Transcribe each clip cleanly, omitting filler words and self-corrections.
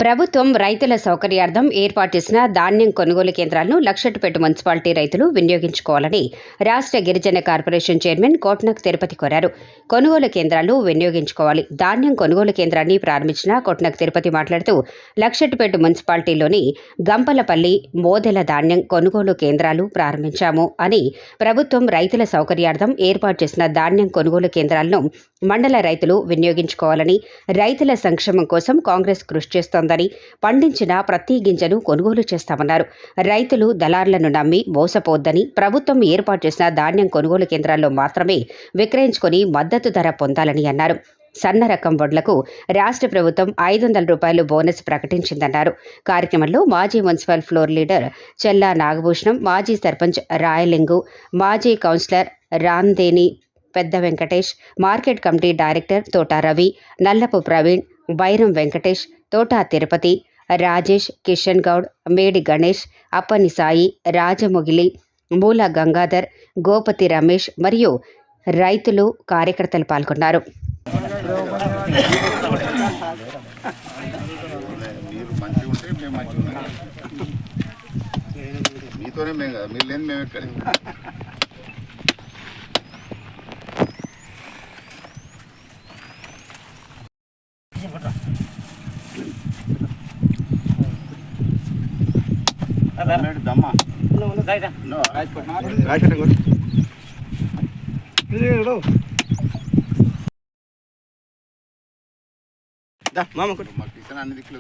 ప్రభుత్వం రైతుల సౌకర్యార్థం ఏర్పాటు చేసిన ధాన్యం కొనుగోలు కేంద్రాలను లక్షెట్టుపేట మున్సిపాలిటీ రైతులు వినియోగించుకోవాలని రాష్ట్ర గిరిజన కార్పొరేషన్ చైర్మన్ కోట్నక్ తిరుపతి కోరారు. కొనుగోలు కేంద్రాలు వినియోగించుకోవాలి. ధాన్యం కొనుగోలు కేంద్రాన్ని ప్రారంభించిన కోట్నక్ తిరుపతి మాట్లాడుతూ లక్షెట్టుపేట మున్సిపాలిటీలోని గంపలపల్లి మోదెల ధాన్యం కొనుగోలు కేంద్రాలు ప్రారంభించాము అని, ప్రభుత్వం రైతుల సౌకర్యార్థం ఏర్పాటు చేసిన ధాన్యం కొనుగోలు కేంద్రాలను మండల రైతులు వినియోగించుకోవాలని, రైతుల సంక్షేమం కోసం కాంగ్రెస్ కృషి చేస్తోందని, పండించిన ప్రతి గింజను కొనుగోలు చేస్తామన్నారు. రైతులు దళారులను నమ్మి మోసపోవద్దని, ప్రభుత్వం ఏర్పాటు చేసిన ధాన్యం కొనుగోలు కేంద్రాల్లో మాత్రమే విక్రయించుకొని మద్దతు ధర పొందాలని అన్నారు. సన్న రకం వడ్లకు రాష్ట్ర ప్రభుత్వం 500 రూపాయలు బోనస్ ప్రకటించిందన్నారు. కార్యక్రమంలో మాజీ మున్సిపల్ ఫ్లోర్ లీడర్ చెల్లా నాగభూషణం, మాజీ సర్పంచ్ రాయలింగు, మాజీ కౌన్సిలర్ రాందేని పెద్ద వెంకటేష్, మార్కెట్ కమిటీ డైరెక్టర్ తోట రవి, నల్లపు ప్రవీణ్, బైరం వెంకటేష్, తోట తిరుపతి, రాజేష్, కిషన్ గౌడ్, మేడి గణేష్, అప్పని సాయి, రాజముగిలి, మూల గంగాధర్, గోపతి రమేష్ మరియు రైతులు, కార్యకర్తలు పాల్గొన్నారు. అన్ని దిక్కులు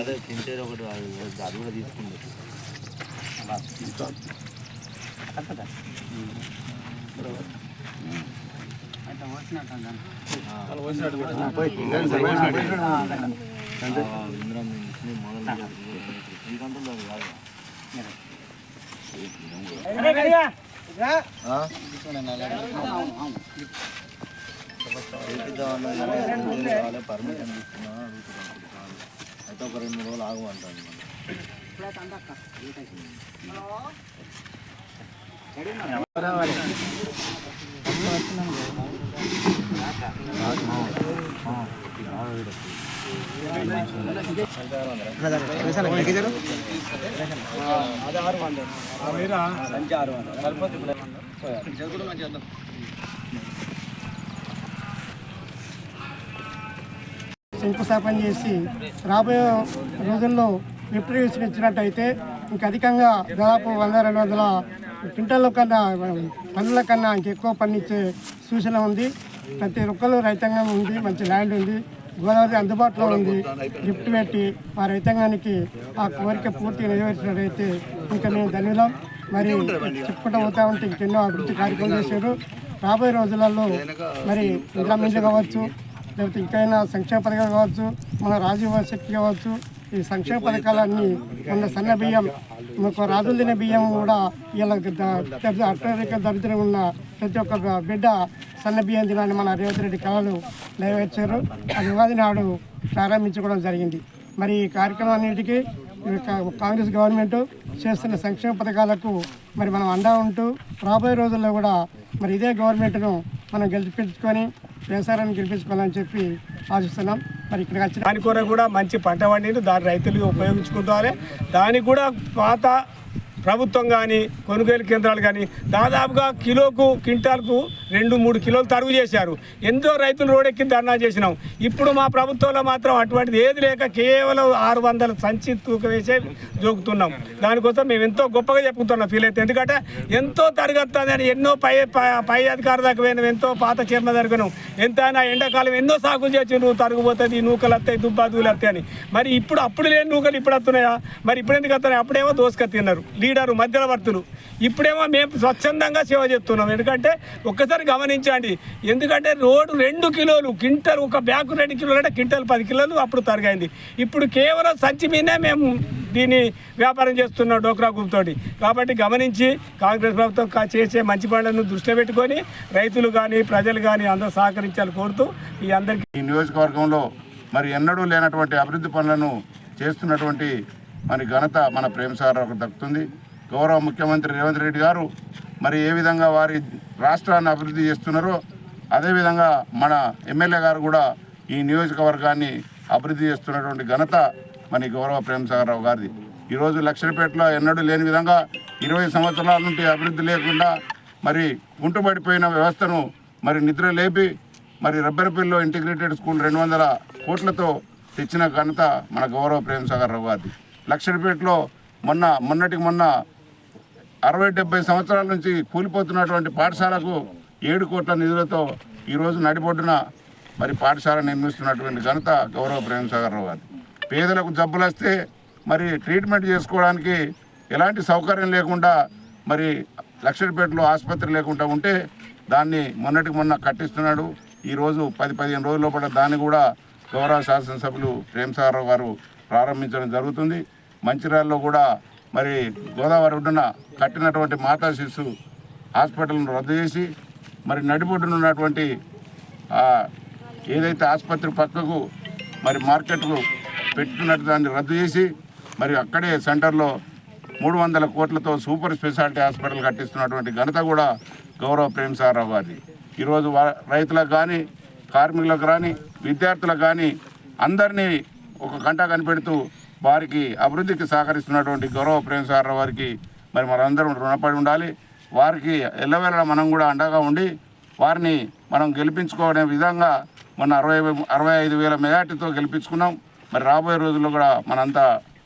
అదే తింటే ఒకటి అది కూడా తీసుకుంది. పర్మిషన్ తీసుకున్నా అయితే ఒక 2-3 రోజులు ఆగమంటాను. శంకుస్థాపన చేసి రాబోయే రోజుల్లో డిస్ట్రిబ్యూషన్ ఇచ్చినట్టయితే ఇంకా అధికంగా దాదాపు 100-200 క్వింటాల కన్నా టన్నుల కన్నా ఇంకెక్కువ పండించే సూచన ఉంది. ప్రతి ఒక్కరు రైతాంగం ఉంది, మంచి ల్యాండ్ ఉంది, గోదావరి అందుబాటులో ఉంది. లిఫ్ట్ పెట్టి ఆ రైతాంగానికి ఆ కోరిక పూర్తిగా నెరవేర్చినట్టయితే ఇంకా మేము ధన్యులం. మరి చెప్పుకుంటూ పోతా ఉంటే ఇంకెన్నో అభివృద్ధి కార్యక్రమాలు చేశారు. రాబోయే రోజులలో మరి ఇంద్రామిండ్లు కావచ్చు, లేకపోతే ఇంకైనా సంక్షేమ పథకాలు కావచ్చు, మన రాజీవ శక్తి కావచ్చు, ఈ సంక్షేమ పథకాలన్నీ మన సన్న బియ్యం, మనకు రాజులు తినే బియ్యం కూడా ఇలా అట్టరిక దరిద్రం ఉన్న ప్రతి ఒక్క బిడ్డ సన్న బియ్యం తినాలని మన రేవంత్ రెడ్డి కళలు నెరవేర్చారు. అది ఉగాది నాడు ప్రారంభించుకోవడం జరిగింది. మరి ఈ కార్యక్రమాన్నిటికీ కాంగ్రెస్ గవర్నమెంట్ చేస్తున్న సంక్షేమ పథకాలకు మరి మనం అండా ఉంటూ రాబోయే రోజుల్లో కూడా మరి ఇదే గవర్నమెంట్ను మనం గెలిపించుకొని వ్యవసాయాన్ని గెలిపించుకోవాలని చెప్పి ఆశిస్తున్నాం. మరి ఇక్కడికి వచ్చిన దాని కొరకు కూడా మంచి పంట పండిని దాని రైతులు ఉపయోగించుకుంటారు. దానికి కూడా పాత ప్రభుత్వం కానీ కొనుగోలు కేంద్రాలు కానీ దాదాపుగా కిలోకు క్వింటాల్కు 2-3 కిలోలు తరుగు చేశారు. ఎంతో రైతులు రోడ్డెక్కి ధర్నా చేసినాం. ఇప్పుడు మా ప్రభుత్వంలో మాత్రం అటువంటిది ఏది లేక కేవలం 600 సంచి తూక వేసే జోకుతున్నాం. దానికోసం మేము ఎంతో గొప్పగా చెప్పుకుంటున్నాం ఫీల్ అయితే. ఎందుకంటే ఎంతో తరగతుంది అని ఎన్నో పై అధికారుల దాకా పోయినాం, ఎంతో పాత చీరల దగ్గరం ఎంత అయినా ఎండాకాలం ఎన్నో సాగులు చేసి నువ్వు తరుగుపోతుంది, నూకలు వస్తాయి, దుబ్బాదులు వస్తాయి అని. మరి అప్పుడు లేని నూకలు ఇప్పుడు వస్తున్నాయా? మరి ఇప్పుడు ఎందుకు వస్తున్నాయి? అప్పుడేమో దోసుక తిన్నారు లీడరు మధ్యవర్తులు, ఇప్పుడేమో మేము స్వచ్ఛందంగా సేవ చేస్తున్నాం. ఎందుకంటే ఒక్కసారి గమనించండి, ఎందుకంటే రోడ్డు 2 కిలోలు క్వింటల్, ఒక బ్యాగ్ 2 కిలోలు అంటే క్వింటల్ 10 కిలోలు అప్పుడు తరగైంది. ఇప్పుడు కేవలం సంచి మీదే మేము దీన్ని వ్యాపారం చేస్తున్న డోక్రా గ్రూప్ తోటి. కాబట్టి గమనించి కాంగ్రెస్ ప్రభుత్వం చేసే మంచి పనులను దృష్టిలో పెట్టుకొని రైతులు కానీ ప్రజలు కానీ అందరూ సహకరించాలని కోరుతూ ఈ అందరికీ ఈ నియోజకవర్గంలో మరి ఎన్నడూ లేనటువంటి అభివృద్ధి పనులను చేస్తున్నటువంటి మరి ఘనత మన ప్రేమసాగర్కు దక్కుతుంది. గౌరవ ముఖ్యమంత్రి రేవంత్ రెడ్డి గారు మరి ఏ విధంగా వారి రాష్ట్రాన్ని అభివృద్ధి చేస్తున్నారో అదేవిధంగా మన ఎమ్మెల్యే గారు కూడా ఈ నియోజకవర్గాన్ని అభివృద్ధి చేస్తున్నటువంటి ఘనత మన గౌరవ ప్రేమసాగరరావు గారిది. ఈరోజు లక్షలపేటలో ఎన్నడూ లేని విధంగా 20 సంవత్సరాల నుండి అభివృద్ధి లేకుండా మరి కుంటుపడిపోయిన వ్యవస్థను మరి నిద్ర లేపి మరి రబ్బెరపల్లిలో ఇంటిగ్రేటెడ్ స్కూల్ 200 కోట్లతో తెచ్చిన ఘనత మన గౌరవ ప్రేమసాగరరావు గారిది. లక్షలపేటలో మొన్నటికి మొన్న 60-70 సంవత్సరాల నుంచి కూలిపోతున్నటువంటి పాఠశాలకు 7 కోట్ల నిధులతో ఈరోజు నడిబొడ్డున మరి పాఠశాల నిర్మిస్తున్నటువంటి ఘనత గౌరవ ప్రేమసాగరరావు గారు. పేదలకు జబ్బులు వస్తే మరి ట్రీట్మెంట్ చేసుకోవడానికి ఎలాంటి సౌకర్యం లేకుండా మరి లక్షలపేటలో ఆసుపత్రి లేకుండా ఉంటే దాన్ని మొన్నటికి మొన్న కట్టిస్తున్నాడు. ఈరోజు 10-15 రోజుల లోపల దాన్ని కూడా గౌరవ శాసనసభ్యులు ప్రేమసాగరరావు గారు ప్రారంభించడం జరుగుతుంది. మంచిర్యాలలో కూడా మరి గోదావరి ఒడ్డున కట్టినటువంటి మాతా శిశు హాస్పిటల్ను రద్దు చేసి మరి నడిబొడ్డున ఉన్నటువంటి ఏదైతే ఆసుపత్రి పక్కకు మరి మార్కెట్కు పెట్టుకున్నట్టు దాన్ని రద్దు చేసి మరి అక్కడే సెంటర్లో 300 కోట్లతో సూపర్ స్పెషాలిటీ హాస్పిటల్ కట్టిస్తున్నటువంటి ఘనత కూడా గౌరవ ప్రేమసాగరరావు గారిది. ఈరోజు రైతులకు కానీ కార్మికులకు కానీ విద్యార్థులకు కానీ అందరినీ ఒక గంట కనిపెడుతూ వారికి అభివృద్ధికి సహకరిస్తున్నటువంటి గౌరవ ప్రేమసాగరరావు వారికి మరి మనందరం రుణపడి ఉండాలి. వారికి ఎల్లవేళ మనం కూడా అండగా ఉండి వారిని మనం గెలిపించుకోవడం విధంగా మొన్న 65,000 మెజార్టీతో గెలిపించుకున్నాం. మరి రాబోయే రోజుల్లో కూడా మనంతా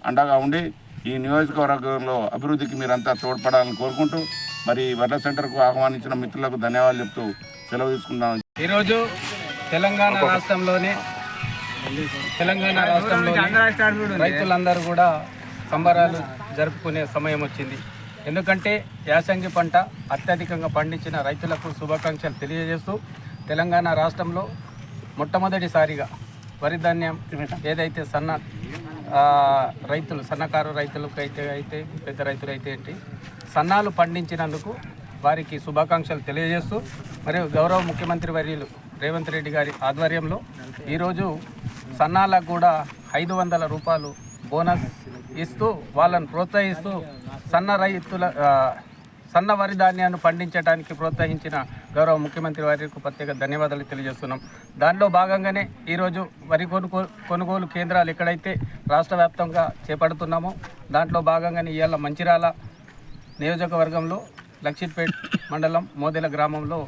అండగా ఉండి ఈ నియోజకవర్గంలో అభివృద్ధికి మీరంతా తోడ్పడాలని కోరుకుంటూ మరి వడ్ల సెంటర్కు ఆహ్వానించిన మిత్రులకు ధన్యవాదాలు చెప్తూ సెలవు తీసుకుందాం. ఈరోజు తెలంగాణ రాష్ట్రంలోని రైతులందరూ కూడా సంబరాలు జరుపుకునే సమయం వచ్చింది. ఎందుకంటే యాసంగి పంట అత్యధికంగా పండించిన రైతులకు శుభాకాంక్షలు తెలియజేస్తూ తెలంగాణ రాష్ట్రంలో మొట్టమొదటిసారిగా వరి ధాన్యం ఏదైతే రైతులు సన్నకారు రైతులకు అయితే పెద్ద రైతులు అయితే ఏంటి సన్నాలు పండించినందుకు వారికి శుభాకాంక్షలు తెలియజేస్తూ మరియు గౌరవ ముఖ్యమంత్రి వర్యులు రేవంత్ రెడ్డి గారి ఆధ్వర్యంలో ఈరోజు సన్నాలకు కూడా 500 రూపాయలు బోనస్ ఇస్తూ వాళ్ళను ప్రోత్సహిస్తూ సన్న వరి ధాన్యాన్ని పండించడానికి ప్రోత్సహించిన గౌరవ ముఖ్యమంత్రి వారికి ప్రత్యేక ధన్యవాదాలు తెలియజేస్తున్నాం. దానిలో భాగంగానే ఈరోజు వరి కొనుగోలు కేంద్రాలు ఎక్కడైతే రాష్ట్ర వ్యాప్తంగా చేపడుతున్నామో దాంట్లో భాగంగానే ఇవాళ మంచిర్యాల నియోజకవర్గంలో లక్షిత్పేట్ మండలం మోదెల గ్రామంలో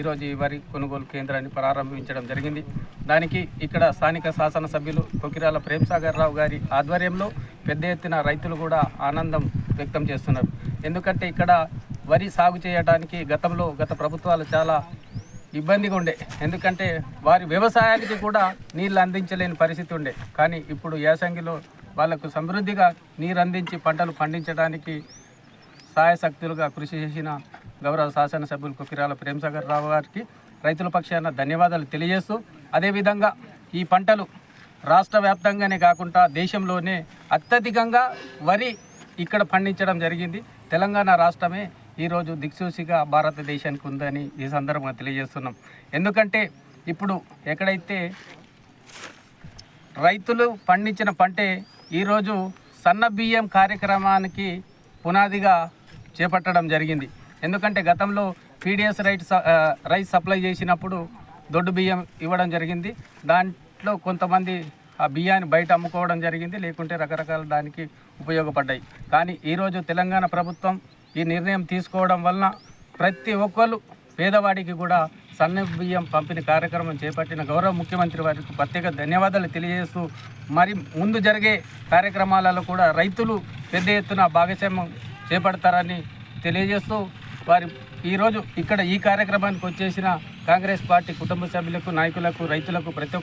ఈరోజు ఈ వరి కొనుగోలు కేంద్రాన్ని ప్రారంభించడం జరిగింది. దానికి ఇక్కడ స్థానిక శాసనసభ్యులు కొకిరాల ప్రేమసాగరరావు గారి ఆధ్వర్యంలో పెద్ద ఎత్తున రైతులు కూడా ఆనందం వ్యక్తం చేస్తున్నారు. ఎందుకంటే ఇక్కడ వరి సాగు చేయడానికి గత ప్రభుత్వాలు చాలా ఇబ్బందిగా ఉండే. ఎందుకంటే వారి వ్యవసాయానికి కూడా నీళ్ళు అందించలేని పరిస్థితి ఉండే. కానీ ఇప్పుడు యాసంగిలో వాళ్లకు సమృద్ధిగా నీరు అందించి పంటలు పండించడానికి సాయశక్తులుగా కృషి చేసిన గౌరవ శాసనసభ్యులు కొకిరాల ప్రేమసాగరరావు గారికి రైతుల పక్షాన ధన్యవాదాలు తెలియజేస్తూ అదేవిధంగా ఈ పంటలు రాష్ట్ర వ్యాప్తంగానే కాకుండా దేశంలోనే అత్యధికంగా వరి ఇక్కడ పండించడం జరిగింది. తెలంగాణ రాష్ట్రమే ఈరోజు దిక్సూచిగా భారతదేశానికి ఉందని ఈ సందర్భంగా తెలియజేస్తున్నాం. ఎందుకంటే ఇప్పుడు ఎక్కడైతే రైతులు పండించిన పంటే ఈరోజు సన్న బియ్యం కార్యక్రమానికి పునాదిగా చేపట్టడం జరిగింది. ఎందుకంటే గతంలో పీడిఎస్ రైస్ సప్లై చేసినప్పుడు దొడ్డు బియ్యం ఇవ్వడం జరిగింది. దాంట్లో కొంతమంది ఆ బియ్యాన్ని బయట అమ్ముకోవడం జరిగింది, లేకుంటే రకరకాల దానికి ఉపయోగపడ్డాయి. కానీ ఈరోజు తెలంగాణ ప్రభుత్వం ఈ నిర్ణయం తీసుకోవడం వలన ప్రతి ఒక్కరు పేదవాడికి కూడా సన్న బియ్యం పంపిణీ కార్యక్రమం చేపట్టిన గౌరవ ముఖ్యమంత్రి వారికి ప్రత్యేక ధన్యవాదాలు తెలియజేస్తూ మరి ముందు జరిగే కార్యక్రమాలలో కూడా రైతులు పెద్ద ఎత్తున భాగస్వామ్యం చేపడతారని తెలియజేస్తూ వారి ఈరోజు ఇక్కడ ఈ కార్యక్రమానికి వచ్చేసిన కాంగ్రెస్ పార్టీ కుటుంబ సభ్యులకు, నాయకులకు, రైతులకు ప్రతి